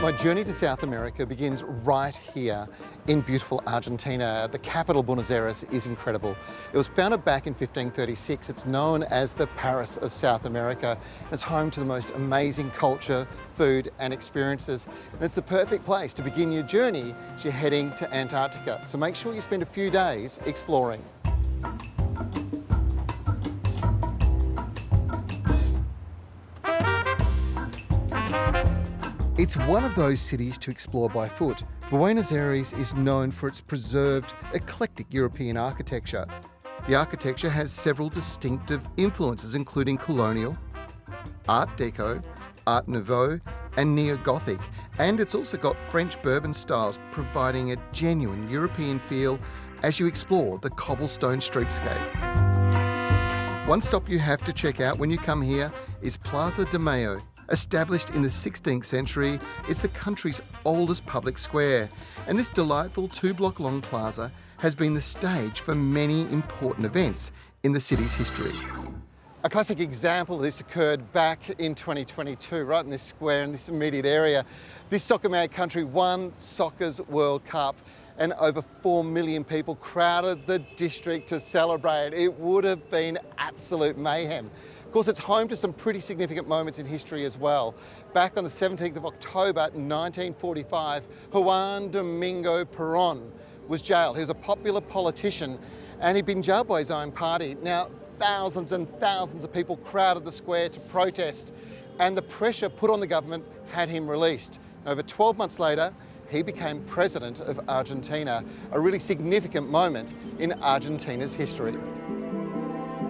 My journey to South America begins right here in beautiful Argentina. The capital, Buenos Aires, is incredible. It was founded back in 1536. It's known as the Paris of South America. It's home to the most amazing culture, food and experiences. And it's the perfect place to begin your journey as you're heading to Antarctica. So make sure you spend a few days exploring. It's one of those cities to explore by foot. Buenos Aires is known for its preserved, eclectic European architecture. The architecture has several distinctive influences, including colonial, Art Deco, Art Nouveau, and Neo-Gothic. And it's also got French Bourbon styles, providing a genuine European feel as you explore the cobblestone streetscape. One stop you have to check out when you come here is Plaza de Mayo. Established in the 16th century, it's the country's oldest public square, and this delightful two-block-long plaza has been the stage for many important events in the city's history. A classic example of this occurred back in 2022, right in this square, in this immediate area. This soccer-mad country won soccer's World Cup, and over 4 million people crowded the district to celebrate. It would have been absolute mayhem. Of course, it's home to some pretty significant moments in history as well. Back on the 17th of October 1945, Juan Domingo Perón was jailed. He was a popular politician and he'd been jailed by his own party. Now, thousands and thousands of people crowded the square to protest, and the pressure put on the government had him released. Over 12 months later, he became president of Argentina, a really significant moment in Argentina's history.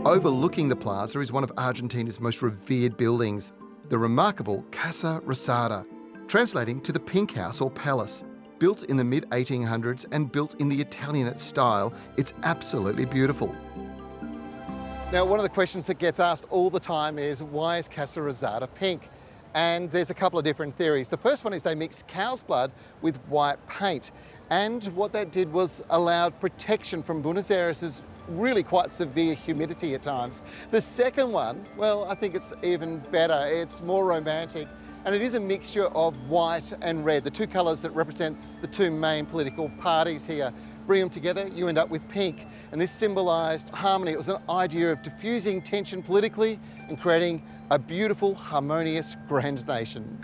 Overlooking the plaza is one of Argentina's most revered buildings, the remarkable Casa Rosada, translating to the Pink House or Palace. Built in the mid-1800s and built in the Italianate style, it's absolutely beautiful. Now, one of the questions that gets asked all the time is, why is Casa Rosada pink? And there's a couple of different theories. The first one is they mixed cow's blood with white paint. And what that did was allowed protection from Buenos Aires' really quite severe humidity at times. The second one, well, I think it's even better. It's more romantic, and it is a mixture of white and red, the two colours that represent the two main political parties here. Bring them together, you end up with pink, and this symbolised harmony. It was an idea of diffusing tension politically and creating a beautiful, harmonious, grand nation.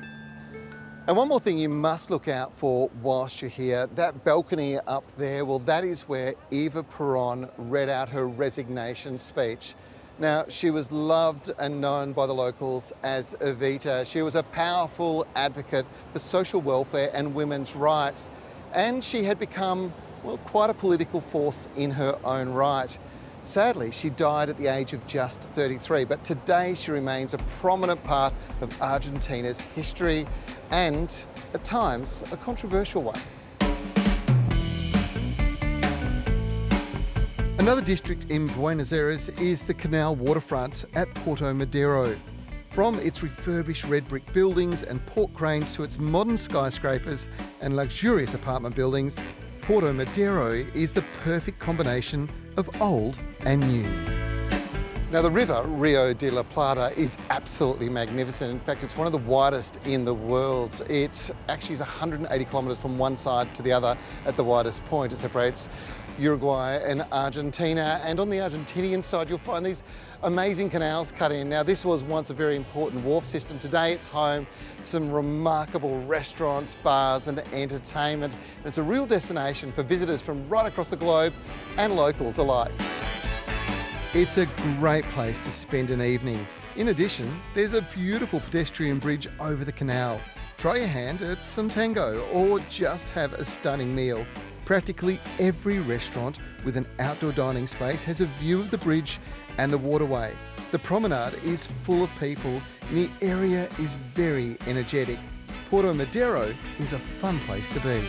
And one more thing you must look out for whilst you're here, that balcony up there, well, that is where Eva Perón read out her resignation speech. Now, she was loved and known by the locals as Evita. She was a powerful advocate for social welfare and women's rights, and she had become, well, quite a political force in her own right. Sadly, she died at the age of just 33, but today she remains a prominent part of Argentina's history and, at times, a controversial one. Another district in Buenos Aires is the Canal waterfront at Puerto Madero. From its refurbished red brick buildings and port cranes to its modern skyscrapers and luxurious apartment buildings, Puerto Madero is the perfect combination of old and new. Now, the river Rio de la Plata is absolutely magnificent. In fact, it's one of the widest in the world. It actually is 180 kilometres from one side to the other at the widest point. It separates Uruguay and Argentina, and on the Argentinian side you'll find these amazing canals cut in. Now, this was once a very important wharf system. Today it's home to some remarkable restaurants, bars and entertainment. And it's a real destination for visitors from right across the globe and locals alike. It's a great place to spend an evening. In addition, there's a beautiful pedestrian bridge over the canal. Try your hand at some tango or just have a stunning meal. Practically every restaurant with an outdoor dining space has a view of the bridge and the waterway. The promenade is full of people and the area is very energetic. Puerto Madero is a fun place to be.